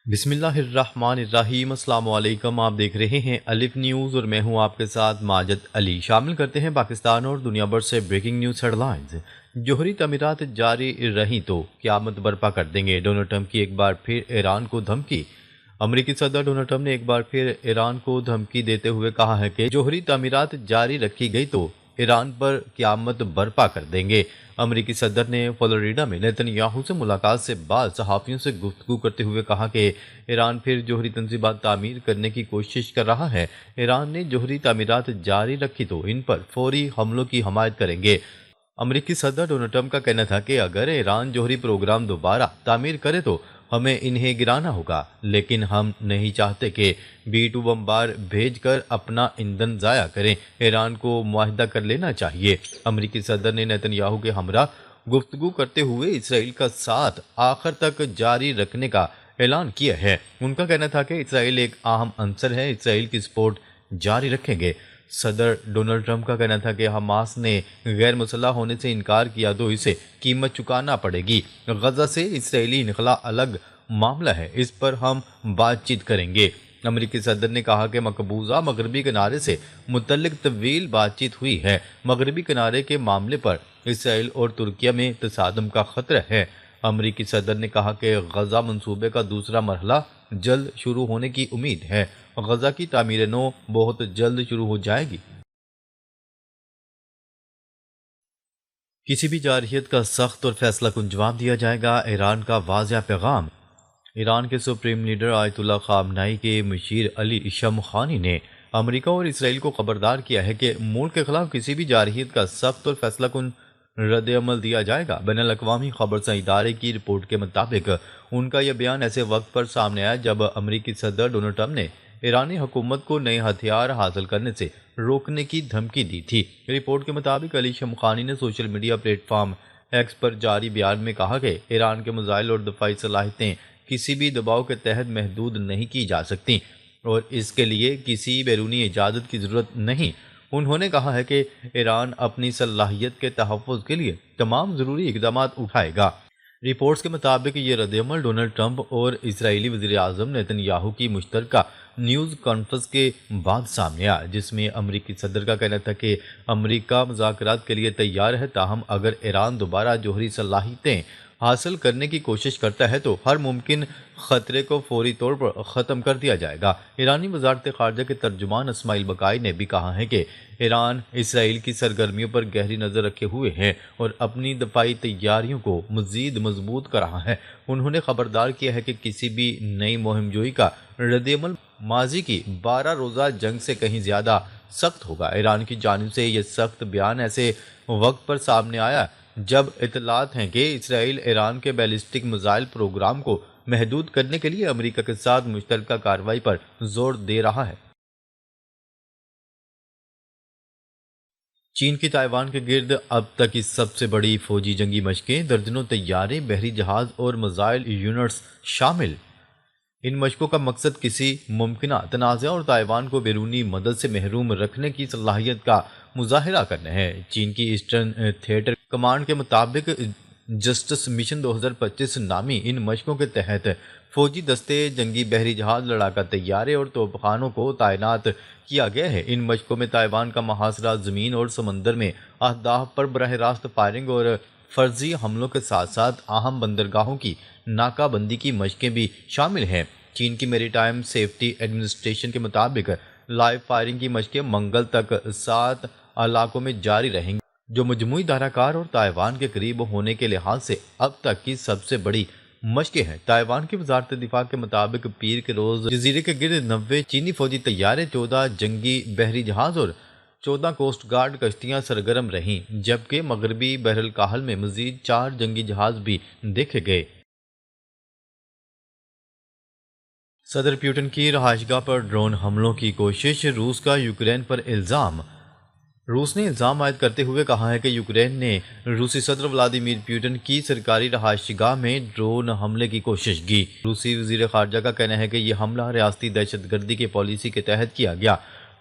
بسم اللہ الرحمن الرحیم۔ السلام علیکم، آپ دیکھ رہے ہیں الف نیوز اور میں ہوں آپ کے ساتھ ماجد علی۔ شامل کرتے ہیں پاکستان اور دنیا بھر سے بریکنگ نیوز ہیڈ لائنز۔ جوہری تعمیرات جاری رہیں تو قیامت برپا کر دیں گے، ڈونلڈ ٹرمپ کی ایک بار پھر ایران کو دھمکی۔ امریکی صدر ڈونلڈ ٹرمپ نے ایک بار پھر ایران کو دھمکی دیتے ہوئے کہا ہے کہ جوہری تعمیرات جاری رکھی گئی تو ایران پر قیامت برپا کر دیں گے۔ امریکی صدر نے فلوریڈا میں نیتن یاہو سے ملاقات سے بعد صحافیوں سے گفتگو کرتے ہوئے کہا کہ ایران پھر جوہری تنصیبات تعمیر کرنے کی کوشش کر رہا ہے۔ ایران نے جوہری تعمیرات جاری رکھی تو ان پر فوری حملوں کی حمایت کریں گے۔ امریکی صدر ڈونلڈ ٹرمپ کا کہنا تھا کہ اگر ایران جوہری پروگرام دوبارہ تعمیر کرے تو ہمیں انہیں گرانا ہوگا، لیکن ہم نہیں چاہتے کہ B-2 بمبار بھیج کر اپنا ایندھن ضائع کریں۔ ایران کو معاہدہ کر لینا چاہیے۔ امریکی صدر نے نیتن یاہو کے ہمراہ گفتگو کرتے ہوئے اسرائیل کا ساتھ آخر تک جاری رکھنے کا اعلان کیا ہے۔ ان کا کہنا تھا کہ اسرائیل ایک اہم عنصر ہے، اسرائیل کی سپورٹ جاری رکھیں گے۔ صدر ڈونلڈ ٹرمپ کا کہنا تھا کہ حماس نے غیر مسلح ہونے سے انکار کیا تو اسے قیمت چکانا پڑے گی۔ غزہ سے اسرائیلی انخلا الگ معاملہ ہے، اس پر ہم بات چیت کریں گے۔ امریکی صدر نے کہا کہ مقبوضہ مغربی کنارے سے متعلق طویل بات چیت ہوئی ہے۔ مغربی کنارے کے معاملے پر اسرائیل اور ترکیہ میں تصادم کا خطرہ ہے۔ امریکی صدر نے کہا کہ غزہ منصوبے کا دوسرا مرحلہ جلد شروع ہونے کی امید ہے۔ غزہ کی تعمیر نو بہت جلد شروع ہو جائے گی۔ کسی بھی جارحیت کا سخت اور فیصلہ کن جواب دیا جائے گا، ایران کا واضح پیغام۔ ایران کے سپریم لیڈر آیت اللہ خامنائی کے مشیر علی شمخانی نے امریکہ اور اسرائیل کو خبردار کیا ہے کہ ملک کے خلاف کسی بھی جارحیت کا سخت اور فیصلہ کن رد عمل دیا جائے گا۔ بین الاقوامی خبرساں ادارے کی رپورٹ کے مطابق ان کا یہ بیان ایسے وقت پر سامنے آیا جب امریکی صدر ڈونلڈ ٹرمپ نے ایرانی حکومت کو نئے ہتھیار حاصل کرنے سے روکنے کی دھمکی دی تھی۔ رپورٹ کے مطابق علی شمخانی نے social media platform X پر جاری بیان میں کہا کہ ایران کے میزائل اور دفاعی صلاحیتیں کسی بھی دباؤ کے تحت محدود نہیں کی جا سکتی اور اس کے لیے کسی بیرونی اجازت کی ضرورت نہیں۔ انہوں نے کہا ہے کہ ایران اپنی صلاحیت کے تحفظ کے لیے تمام ضروری اقدامات اٹھائے گا۔ رپورٹس کے مطابق یہ رد عمل ڈونلڈ ٹرمپ اور اسرائیلی وزیر اعظم نیتن یاہو کی مشترکہ نیوز کانفرنس کے بعد سامنے آیا، جس میں امریکی صدر کا کہنا تھا کہ امریکہ مذاکرات کے لیے تیار ہے، تاہم اگر ایران دوبارہ جوہری صلاحیتیں حاصل کرنے کی کوشش کرتا ہے تو ہر ممکن خطرے کو فوری طور پر ختم کر دیا جائے گا۔ ایرانی وزارت خارجہ کے ترجمان اسماعیل بقائی نے بھی کہا ہے کہ ایران اسرائیل کی سرگرمیوں پر گہری نظر رکھے ہوئے ہے اور اپنی دفاعی تیاریوں کو مزید مضبوط کر رہا ہے۔ انہوں نے خبردار کیا ہے کہ کسی بھی نئی مہم جوئی کا رد عمل ماضی کی 12 روزہ جنگ سے کہیں زیادہ سخت ہوگا۔ ایران کی جانب سے یہ سخت بیان ایسے وقت پر سامنے آیا جب اطلاعات ہیں کہ اسرائیل ایران کے بیلسٹک میزائل پروگرام کو محدود کرنے کے لیے امریکہ کے ساتھ مشترکہ کارروائی پر زور دے رہا ہے۔ چین کی تائیوان کے گرد اب تک کی سب سے بڑی فوجی جنگی مشقیں، درجنوں طیارے، بحری جہاز اور میزائل یونٹس شامل۔ ان مشقوں کا مقصد کسی ممکنہ تنازع اور تائیوان کو بیرونی مدد سے محروم رکھنے کی صلاحیت کا مظاہرہ کرنا ہے۔ چین کی ایسٹرن تھیٹر کمانڈ کے مطابق جسٹس مشن 2025 نامی ان مشقوں کے تحت فوجی دستے، جنگی بحری جہاز، لڑاکا طیارے اور توپ خانوں کو تعینات کیا گیا ہے۔ ان مشقوں میں تائیوان کا محاصرہ، زمین اور سمندر میں اہداف پر براہ راست فائرنگ اور فرضی حملوں کے ساتھ ساتھ اہم بندرگاہوں کی ناکہ بندی کی مشقیں بھی شامل ہیں۔ چین کی میری ٹائم سیفٹی ایڈمنسٹریشن کے مطابق لائیو فائرنگ کی مشقیں منگل تک 7 علاقوں میں جاری رہیں گی، جو مجموعی دھارا کار اور تائیوان کے قریب ہونے کے لحاظ سے اب تک کی سب سے بڑی مشقیں ہیں۔ تائیوان کی وزارت دفاع کے مطابق پیر کے روز جزیرے کے گرد 90 چینی فوجی طیارے، 14 جنگی بحری جہاز اور 14 کوسٹ گارڈ کشتیاں سرگرم رہیں، جبکہ مغربی بحر الکاہل میں مزید 4 جنگی جہاز بھی دیکھے گئے۔ صدر پیوٹن کی رہائش گاہ پر ڈرون حملوں کی کوشش، روس کا یوکرین پر الزام۔ روس نے الزام عائد کرتے ہوئے کہا ہے کہ یوکرین نے روسی صدر ولادیمیر پیوٹن کی سرکاری رہائش گاہ میں ڈرون حملے کی کوشش کی۔ روسی وزیر خارجہ کا کہنا ہے کہ یہ حملہ ریاستی دہشت گردی کی پالیسی کے تحت کیا گیا،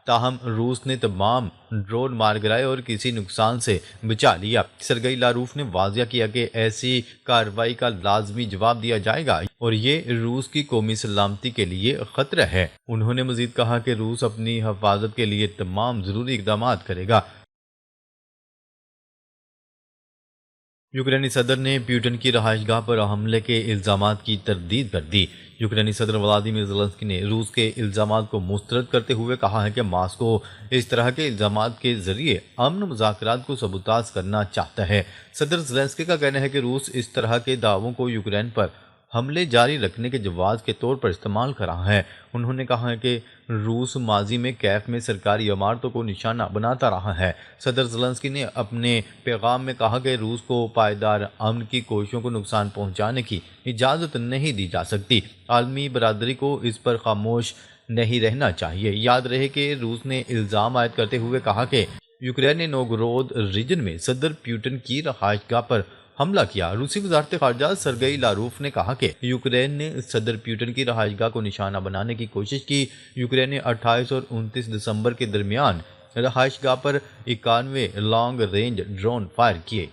تاہم روس نے تمام ڈرون مار گرائے اور کسی نقصان سے بچا لیا۔ سرگئی لاروف نے واضح کیا کہ ایسی کارروائی کا لازمی جواب دیا جائے گا۔ اور یہ روس کی قومی سلامتی کے لیے خطرہ ہے۔ انہوں نے مزید کہا کہ روس اپنی حفاظت کے لیے تمام ضروری اقدامات کرے گا۔ یوکرینی صدر نے پیوٹن کی رہائش گاہ پر حملے کے الزامات کی تردید کر دی۔ یوکرینی صدر ولادیمیر زیلنسکی نے روس کے الزامات کو مسترد کرتے ہوئے کہا ہے کہ ماسکو اس طرح کے الزامات کے ذریعے امن مذاکرات کو سبوتاژ کرنا چاہتا ہے۔ صدر زیلنسکی کا کہنا ہے کہ روس اس طرح کے دعووں کو یوکرین پر حملے جاری رکھنے کے جواز کے طور پر استعمال کر رہا ہے۔ انہوں نے کہا ہے کہ روس ماضی میں کیف میں سرکاری عمارتوں کو نشانہ بناتا رہا ہے۔ صدر زیلنسکی نے اپنے پیغام میں کہا کہ روس کو پائیدار امن کی کوششوں کو نقصان پہنچانے کی اجازت نہیں دی جا سکتی۔ عالمی برادری کو اس پر خاموش نہیں رہنا چاہیے۔ یاد رہے کہ روس نے الزام عائد کرتے ہوئے کہا کہ یوکرین نے نوگورود ریجن میں صدر پیوٹن کی رہائش گاہ پر حملہ کیا۔ روسی وزارت خارجہ سرگئی لاروف نے کہا کہ یوکرین نے صدر پیوٹن کی رہائش گاہ کو نشانہ بنانے کی کوشش کی۔ یوکرین نے 28 اور 29 دسمبر کے درمیان رہائش گاہ پر 91 لانگ رینج ڈرون فائر کیے۔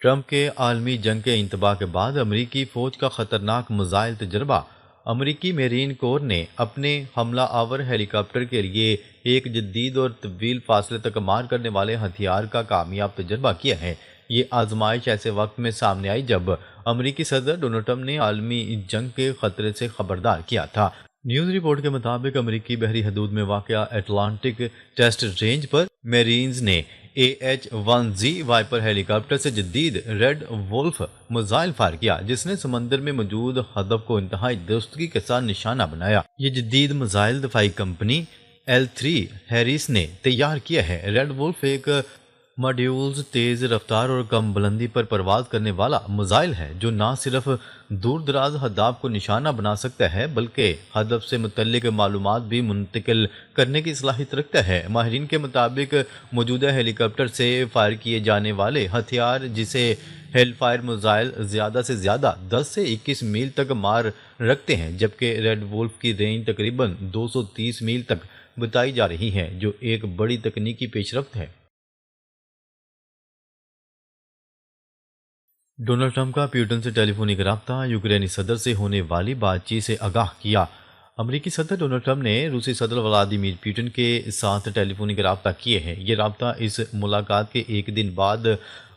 ٹرمپ کے عالمی جنگ کے انتباہ کے بعد امریکی فوج کا خطرناک میزائل تجربہ۔ امریکی میرین کور نے اپنے حملہ آور ہیلی کاپٹر کے لیے ایک جدید اور طویل فاصلے تک مار کرنے والے ہتھیار کا کامیاب تجربہ کیا ہے۔ یہ آزمائش ایسے وقت میں سامنے آئی جب امریکی صدر ڈونلڈ ٹرمپ نے عالمی جنگ کے خطرے سے خبردار کیا تھا۔ نیوز رپورٹ کے مطابق امریکی بحری حدود میں واقع اٹلانٹک ٹیسٹ رینج پر میرینز نے AH-1Z وائپر ہیلی کاپٹر سے جدید ریڈ وولف میزائل فائر کیا، جس نے سمندر میں موجود ہدف کو انتہائی درستگی کے ساتھ نشانہ بنایا۔ یہ جدید میزائل دفاعی کمپنی L3 ہیریس نے تیار کیا ہے۔ ریڈ وولف ایک ماڈیولز تیز رفتار اور کم بلندی پر پرواز کرنے والا میزائل ہے جو نہ صرف دور دراز اہداف کو نشانہ بنا سکتا ہے بلکہ ہدف سے متعلق معلومات بھی منتقل کرنے کی صلاحیت رکھتا ہے۔ ماہرین کے مطابق موجودہ ہیلی کاپٹر سے فائر کیے جانے والے ہتھیار جسے ہیل فائر میزائل زیادہ سے زیادہ 10 سے 21 میل تک مار رکھتے ہیں، جبکہ ریڈ وولف کی رینج تقریباً 230 میل تک بتائی جا رہی ہے، جو ایک بڑی تکنیکی پیش رفت ہے۔ ڈونلڈ ٹرمپ کا پیوٹن سے ٹیلی فونک رابطہ، یوکرینی صدر سے ہونے والی بات چیت سے آگاہ کیا۔ امریکی صدر ڈونلڈ ٹرمپ نے روسی صدر ولادیمیر پیوٹن کے ساتھ ٹیلی فونک رابطہ کیے ہیں۔ یہ رابطہ اس ملاقات کے ایک دن بعد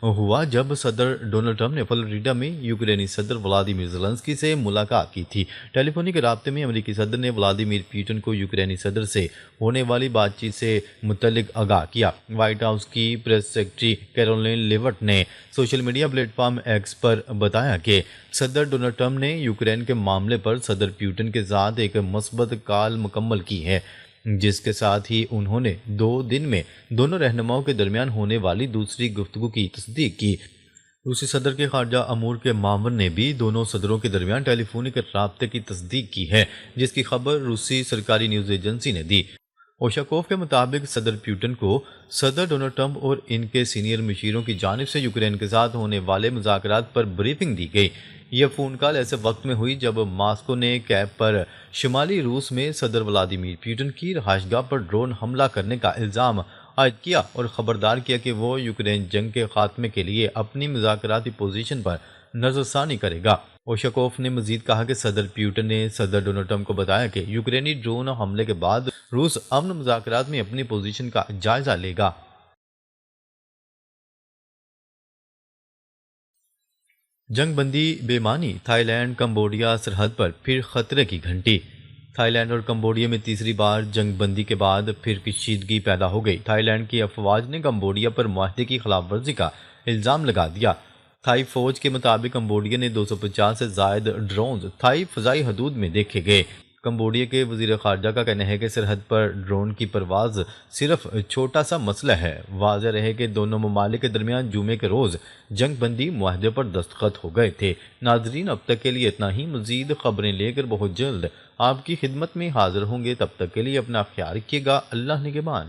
ہوا جب صدر ڈونلڈ ٹرمپ نے فلوریڈا میں یوکرینی صدر ولادیمیر زیلنسکی سے ملاقات کی تھی۔ ٹیلی فونک رابطے میں امریکی صدر نے ولادیمیر پیوٹن کو یوکرینی صدر سے ہونے والی بات چیت سے متعلق آگاہ کیا۔ وائٹ ہاؤس کی پریس سیکرٹری کیرولین لیوٹ نے social media platform X پر بتایا کہ صدر ڈونلڈ ٹرمپ نے یوکرین کے معاملے پر صدر پیوٹن کے ساتھ ایک مثبت کال مکمل کی ہے، جس کے ساتھ ہی انہوں نے 2 دن میں دونوں رہنماؤں کے درمیان ہونے والی دوسری گفتگو کی تصدیق کی۔ روسی صدر کے خارجہ امور کے معاون نے بھی دونوں صدروں کے درمیان ٹیلی فونک رابطے کی تصدیق کی ہے، جس کی خبر روسی سرکاری نیوز ایجنسی نے دی۔ اوشاکوف کے مطابق صدر پیوٹن کو صدر ڈونلڈ ٹرمپ اور ان کے سینئر مشیروں کی جانب سے یوکرین کے ساتھ ہونے والے مذاکرات پر بریفنگ دی گئی۔ یہ فون کال ایسے وقت میں ہوئی جب ماسکو نے کیف پر شمالی روس میں صدر ولادیمیر پیوٹن کی رہائش گاہ پر ڈرون حملہ کرنے کا الزام عائد کیا اور خبردار کیا کہ وہ یوکرین جنگ کے خاتمے کے لیے اپنی مذاکراتی پوزیشن پر نظر ثانی کرے گا۔ اوشاکوف نے مزید کہا کہ صدر پیوٹن نے صدر ڈونلڈ ٹرمپ کو بتایا کہ یوکرینی ڈرون حملے کے بعد روس امن مذاکرات میں اپنی پوزیشن کا جائزہ لے گا۔ جنگ بندی بے معنی، تھائی لینڈ کمبوڈیا سرحد پر پھر خطرے کی گھنٹی۔ تھائی لینڈ اور کمبوڈیا میں تیسری بار جنگ بندی کے بعد پھر کشیدگی پیدا ہو گئی۔ تھائی لینڈ کی افواج نے کمبوڈیا پر معاہدے کی خلاف ورزی کا الزام لگا دیا۔ تھائی فوج کے مطابق کمبوڈیا نے 250 سے زائد ڈرونز تھائی فضائی حدود میں دیکھے گئے۔ کمبوڈیا کے وزیر خارجہ کا کہنا ہے کہ سرحد پر ڈرون کی پرواز صرف چھوٹا سا مسئلہ ہے۔ واضح رہے کہ دونوں ممالک کے درمیان جمعے کے روز جنگ بندی معاہدے پر دستخط ہو گئے تھے۔ ناظرین، اب تک کے لیے اتنا ہی۔ مزید خبریں لے کر بہت جلد آپ کی خدمت میں حاضر ہوں گے۔ تب تک کے لیے اپنا خیال رکھیے گا۔ اللہ نگہبان۔